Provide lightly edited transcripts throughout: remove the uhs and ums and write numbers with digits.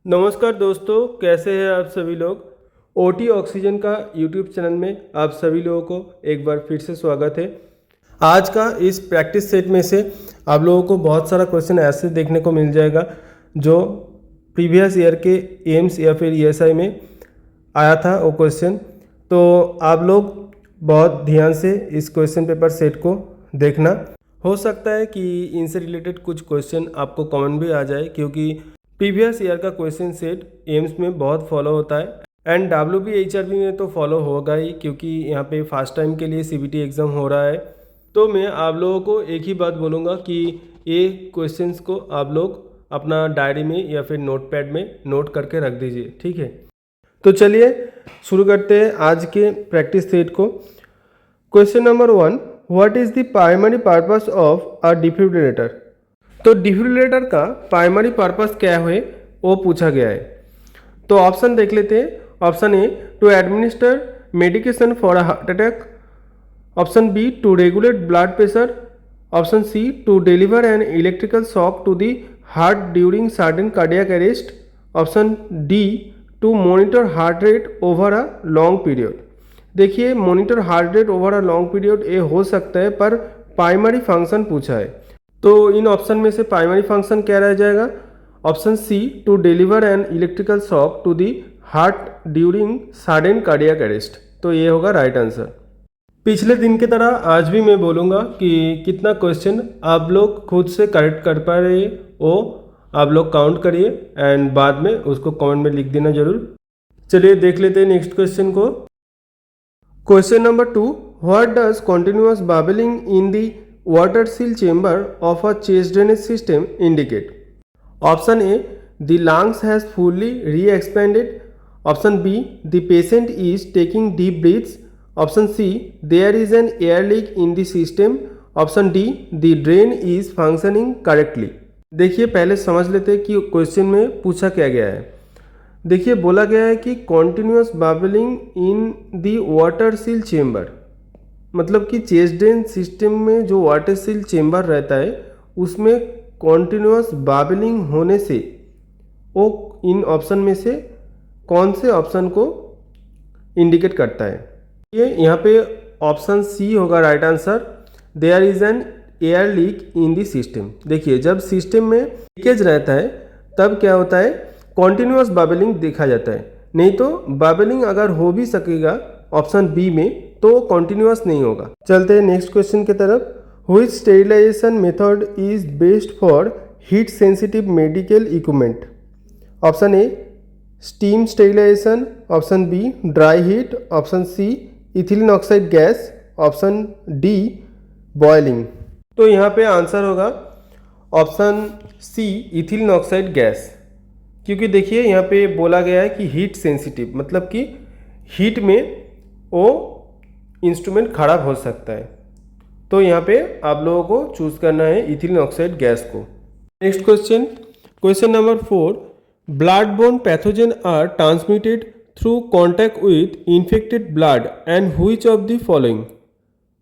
नमस्कार दोस्तों, कैसे हैं आप सभी लोग। ओटी ऑक्सीजन का यूट्यूब चैनल में आप सभी लोगों को एक बार फिर से स्वागत है। आज का इस प्रैक्टिस सेट में से आप लोगों को बहुत सारा क्वेश्चन ऐसे देखने को मिल जाएगा जो प्रीवियस ईयर के एम्स या फिर ईएसआई में आया था वो क्वेश्चन। तो आप लोग बहुत ध्यान से इस क्वेश्चन पेपर सेट को देखना। हो सकता है कि इनसे रिलेटेड कुछ क्वेश्चन आपको कॉमन भी आ जाए, क्योंकि प्रीवियस ईयर का क्वेश्चन सेट एम्स में बहुत फॉलो होता है एंड WBHRB में तो फॉलो होगा ही, क्योंकि यहाँ पे फर्स्ट टाइम के लिए CBT एग्ज़ाम हो रहा है। तो मैं आप लोगों को एक ही बात बोलूँगा कि ये क्वेश्चंस को आप लोग अपना डायरी में या फिर नोटपैड में नोट करके रख दीजिए, ठीक है। तो चलिए शुरू करते हैं आज के प्रैक्टिस सेट को। Question number 1, what is the primary purpose of a defibrillator. तो डिफिब्रिलेटर का प्राइमरी पर्पस क्या है वो पूछा गया है। तो ऑप्शन देख लेते हैं। Option A, to administer medication for a heart attack. Option B, to regulate blood pressure. Option C, to deliver an electrical shock to the heart during sudden cardiac arrest. Option D, to monitor heart rate over a long period. देखिए, monitor heart rate over a long period ये हो सकता है, पर primary function पूछा है। तो इन option में से प्राइमरी फंक्शन क्या रह जाएगा? Option C, to deliver an electrical shock to the heart during sudden cardiac arrest. तो ये होगा राइट आंसर। पिछले दिन की तरह आज भी मैं बोलूँगा कि कितना क्वेश्चन आप लोग खुद से करेक्ट कर पा रहे हैं वो आप लोग काउंट करिए एंड बाद में उसको कमेंट में लिख देना जरूर। चलिए देख लेते हैं नेक्स्ट क्वेश्चन को। Question number 2, what does continuous bubbling in the water seal chamber of a chest drainage system indicate? Option A, the lungs has fully re-expanded. Option B, the patient is taking deep breaths. Option C, there is an air leak in the system. Option D, the drain is functioning correctly. देखिए, पहले समझ लेते हैं कि question में पूछा क्या गया है। देखिए, बोला गया है कि continuous bubbling in the water seal chamber, मतलब कि चेस्ट ड्रेन सिस्टम में जो वाटर सील चेम्बर रहता है उसमें कॉन्टिन्यूअस बबलिंग होने से वो इन ऑप्शन में से कौन से ऑप्शन को इंडिकेट करता है? ये यहाँ पे ऑप्शन सी होगा right answer. There is an air leak in the system. देखिए, जब सिस्टम में लीकेज रहता है तब क्या होता है, कॉन्टिन्यूअस बबलिंग देखा जाता है। नहीं तो बबलिंग अगर हो भी सकेगा ऑप्शन बी में तो कॉन्टिन्यूअस नहीं होगा। चलते हैं नेक्स्ट क्वेश्चन की तरफ। Which sterilization method is best for heat sensitive medical equipment? Option A, steam sterilization. Option B, dry heat. Option C, ethylene oxide gas. Option D, boiling. तो यहाँ पे आंसर होगा option C, ethylene oxide gas. क्योंकि देखिए, यहाँ पे बोला गया है कि हीट सेंसिटिव, मतलब कि हीट में वो इंस्ट्रूमेंट खराब हो सकता है। तो यहाँ पे आप लोगों को चूज करना है इथिलीन ऑक्साइड गैस को। Next question, question number 4, blood borne pathogen are transmitted through contact with infected blood and which of the following?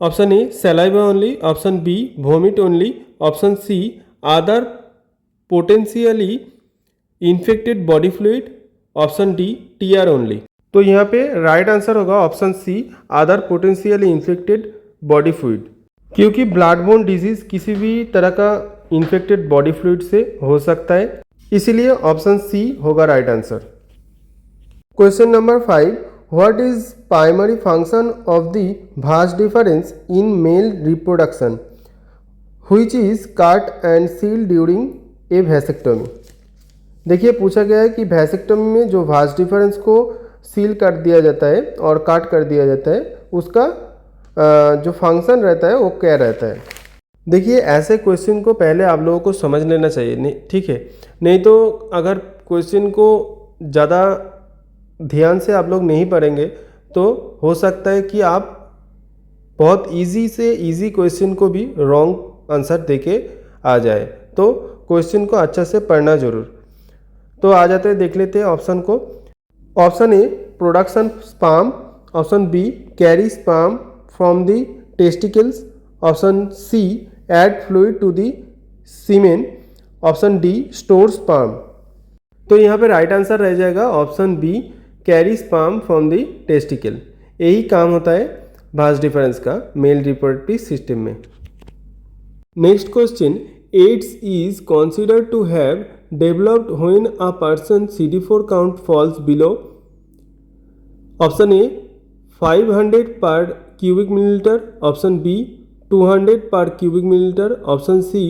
Option A, saliva only. Option B, vomit only. Option C, other potentially infected body fluid. Option D, tear only. तो यहाँ पे right answer होगा option C, other potentially infected body fluid. क्योंकि blood borne disease किसी भी तरह का infected body fluid से हो सकता है, इसीलिए ऑप्शन सी होगा right answer. Question number 5, what is primary function of the vas deferens in male reproduction which is cut and seal during a vasectomy? देखिए, पूछा गया है कि वैसेक्टोमी में जो वास डिफरेंस को सील कर दिया जाता है और काट कर दिया जाता है, उसका जो फंक्शन रहता है वो क्या रहता है? देखिए, ऐसे क्वेश्चन को पहले आप लोगों को समझ लेना चाहिए, नहीं ठीक है। नहीं तो अगर क्वेश्चन को ज़्यादा ध्यान से आप लोग नहीं पढ़ेंगे तो हो सकता है कि आप बहुत इजी से इजी क्वेश्चन को भी रॉन्ग आंसर देके आ जाए। तो क्वेश्चन को अच्छा से पढ़ना जरूर। तो आ जाते हैं, देख लेते हैं ऑप्शन को। Option A, production sperm. Option B, carry sperm from the testicles. Option C, add fluid to the semen. Option D, store sperm. तो यहाँ पे राइट आंसर रह जाएगा option B, carry sperm from the testicle. यही काम होता है vas deferens का मेल रिप्रोडक्टिव सिस्टम में। Next question, AIDS is considered to have developed when a person CD4 count falls below. Option A 500 पर cubic millilitre, option B 200 पर cubic millilitre, option C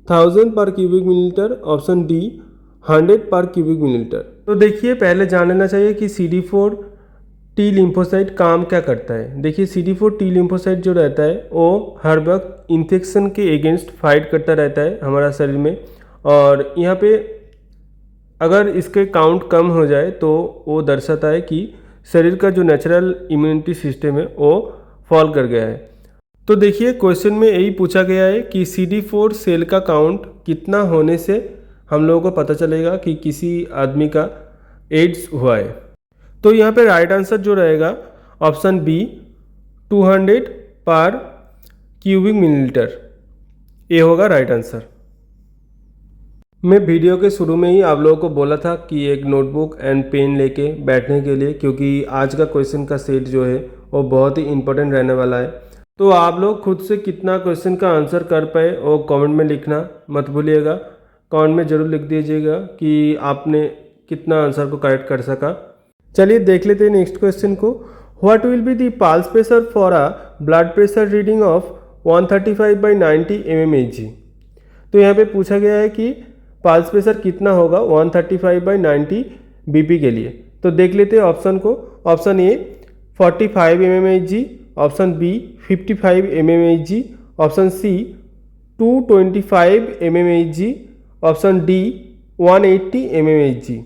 1000 पर cubic millilitre, option D 100 पर cubic millilitre. तो देखिए पहले जान लेना चाहिए कि CD4 टी लिम्फोसाइट काम क्या करता है। देखिए CD4 टी लिम्फोसाइट जो रहता है वो हर वक्त इन्फेक्शन के अगेंस्ट फाइट करता रहता है हमारा शरीर में, और यहाँ पे अगर इसके काउंट कम हो जाए तो वो दर्शाता है कि शरीर का जो नेचुरल इम्यूनिटी सिस्टम है वो फॉल कर गया है। तो देखिए क्वेश्चन में यही पूछा गया है कि CD4 सेल का काउंट कितना होने से हम लोगों को पता चलेगा कि किसी आदमी का एड्स हुआ है। तो यहाँ पे राइट आंसर जो रहेगा ऑप्शन बी 200 पर क्यूबिक मिलीलीटर, ये होगा राइट आंसर। मैं वीडियो के शुरू में ही आप लोगों को बोला था कि एक नोटबुक एंड पेन लेके बैठने के लिए, क्योंकि आज का क्वेश्चन का सेट जो है वो बहुत ही इंपॉर्टेंट रहने वाला है। तो आप लोग खुद से कितना क्वेश्चन का आंसर कर पाए वो कमेंट में लिखना मत भूलिएगा। कमेंट में ज़रूर लिख दीजिएगा कि आपने कितना आंसर को करेक्ट कर सका। चलिए देख लेते हैं नेक्स्ट क्वेश्चन को। What will be the pulse pressure for a blood pressure reading of 135/90 mmHg। तो यहाँ पे पूछा गया है कि पल्स प्रेशर कितना होगा 135/90 BP के लिए। तो देख लेते हैं ऑप्शन को। Option A 45 mmHg, option B 55 mmHg, option C 225 mmHg, option D 180 mmHg।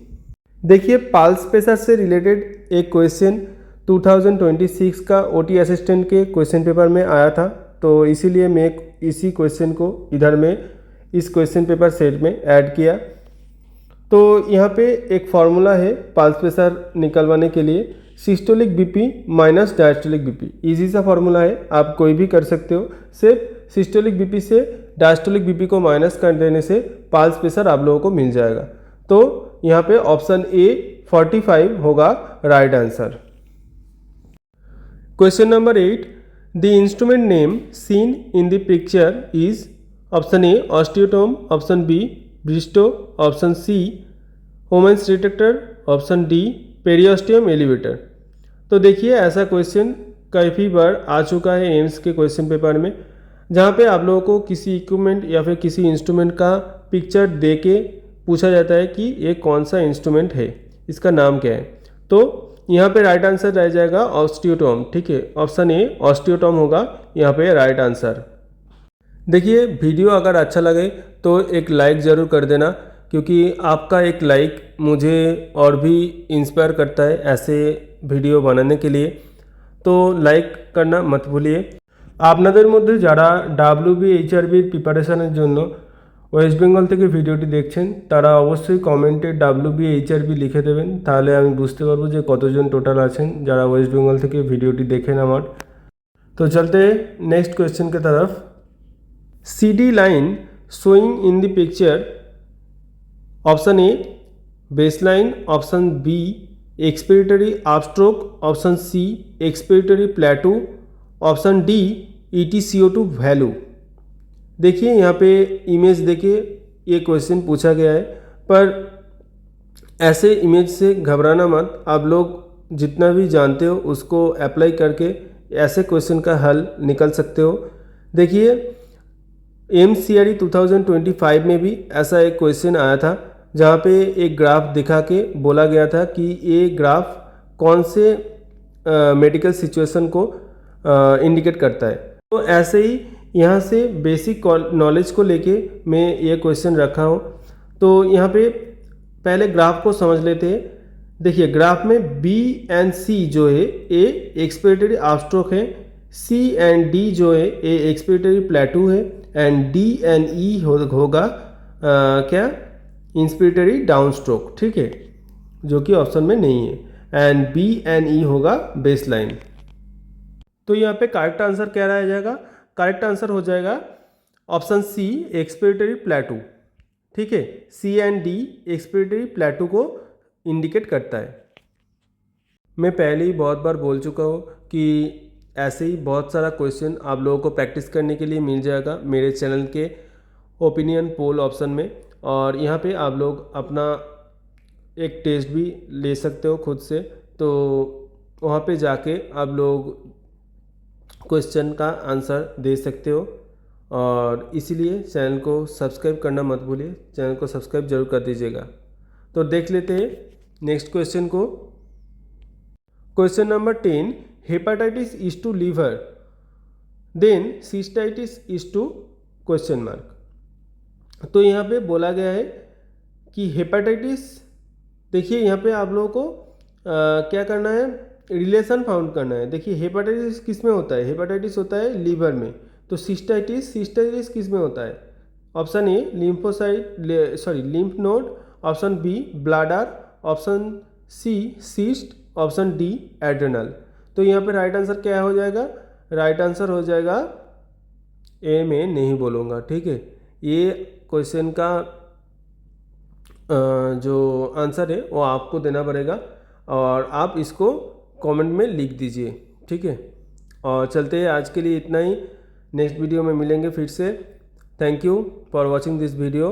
देखिए पल्स प्रेशर से रिलेटेड एक क्वेश्चन 2026 का OT असिस्टेंट के क्वेश्चन पेपर में आया था, तो इसीलिए मैं इसी क्वेश्चन को इधर में इस क्वेश्चन पेपर सेट में ऐड किया। तो यहाँ पे एक फार्मूला है पल्स प्रेशर निकलवाने के लिए, systolic BP minus diastolic BP। Easy सा फार्मूला है, आप कोई भी कर सकते हो। सिर्फ सिस्टोलिक BP से डायस्टोलिक BP को माइनस कर देने से पल्स प्रेशर आप लोगों को मिल जाएगा। तो यहाँ पे ऑप्शन ए 45 होगा right answer. Question number 8, the instrument name seen in the picture is. Option A osteotome, option B Bristow, option C Hohmann's detector, option D periosteum elevator. तो देखिए ऐसा क्वेश्चन काफ़ी बार आ चुका है एम्स के क्वेश्चन पेपर में, जहाँ पे आप लोगों को किसी इक्विपमेंट या फिर किसी इंस्ट्रूमेंट का पिक्चर दे के पूछा जाता है कि ये कौन सा इंस्ट्रूमेंट है, इसका नाम क्या है। तो यहाँ पे राइट आंसर रह जाएगा ऑस्टियोटोम। ठीक है, ऑप्शन ए ऑस्टियोटोम होगा यहाँ पे राइट आंसर। देखिए वीडियो अगर अच्छा लगे तो एक लाइक ज़रूर कर देना, क्योंकि आपका एक लाइक मुझे और भी इंस्पायर करता है ऐसे वीडियो बनाने के लिए। तो लाइक करना मत भूलिए। আপনাদের মধ্যে যারা WBHRB প্রিপারেশনের জন্য ওয়েস্ট বেঙ্গল থেকে ভিডিওটি দেখছেন তারা অবশ্যই কমেন্টে WBHRB লিখে দেবেন, তাহলে আমি বুঝতে পারবো যে কতজন টোটাল আছেন যারা ওয়েস্ট বেঙ্গল থেকে ভিডিওটি দেখেন আমার। तो चलते हैं नेक्स्ट क्वेश्चन की तरफ। CD line showing in the picture, option A baseline, option B expiratory upstroke, option C expiratory plateau, option D EtCO2 value. देखिए यहाँ पे इमेज देखिए, ये क्वेश्चन पूछा गया है, पर ऐसे इमेज से घबराना मत। आप लोग जितना भी जानते हो उसको अप्लाई करके ऐसे क्वेश्चन का हल निकल सकते हो। देखिए MCRE 2025 में भी ऐसा एक क्वेश्चन आया था, जहाँ पे एक ग्राफ दिखा के बोला गया था कि ये ग्राफ कौन से मेडिकल सिचुएशन को इंडिकेट करता है। तो ऐसे ही यहाँ से बेसिक नॉलेज को लेके मैं ये क्वेश्चन रखा हूँ। तो यहाँ पे पहले ग्राफ को समझ लेते हैं। देखिए ग्राफ में B एंड C जो है ए एक्सपिरेटरी अपस्ट्रोक है, C एंड D जो है ए एक्सपिरेटरी प्लेटू है, एंड D एंड E होगा क्या इंस्पिरेटरी डाउन स्ट्रोक। ठीक है, जो कि ऑप्शन में नहीं है, एंड B एंड E होगा बेस लाइन। तो यहाँ पे करेक्ट आंसर क्या रह जाएगा? करेक्ट आंसर हो जाएगा ऑप्शन सी एक्सपिरेटरी प्लेटू। ठीक है। सी एंड डी एक्सपिरेटरी प्लेटो को इंडिकेट करता है। मैं पहले ही बहुत बार बोल चुका हूँ कि ऐसे ही बहुत सारा क्वेश्चन आप लोगों को प्रैक्टिस करने के लिए मिल जाएगा मेरे चैनल के ओपिनियन पोल ऑप्शन में, और यहाँ पे आप लोग अपना एक टेस्ट भी ले सकते हो खुद से। तो वहाँ पे जाके आप लोग क्वेश्चन का आंसर दे सकते हो, और इसीलिए चैनल को सब्सक्राइब करना मत भूलिए, चैनल को सब्सक्राइब जरूर कर दीजिएगा। तो देख लेते हैं नेक्स्ट क्वेश्चन को। Question number 10, hepatitis is to liver then cystitis is to question mark. तो यहाँ पे बोला गया है कि हेपाटाइटिस, देखिए यहाँ पे आप लोगों को क्या करना है, रिलेशन फाउंड करना है। देखिए हेपाटाइटिस किस में होता है, हेपाटाइटिस होता है लीवर में। तो सिस्टाइटिस किस में होता है? Option A lymphocyte lymph node, option B bladder, option C cyst, option D adrenal. तो यहाँ पे राइट आंसर क्या हो जाएगा? राइट आंसर हो जाएगा ए, में नहीं बोलूँगा, ठीक है। ये क्वेश्चन का जो आंसर है वो आपको देना पड़ेगा, और आप इसको कमेंट में लिख दीजिए, ठीक है। और चलते हैं, आज के लिए इतना ही। नेक्स्ट वीडियो में मिलेंगे फिर से। Thank you for watching this video.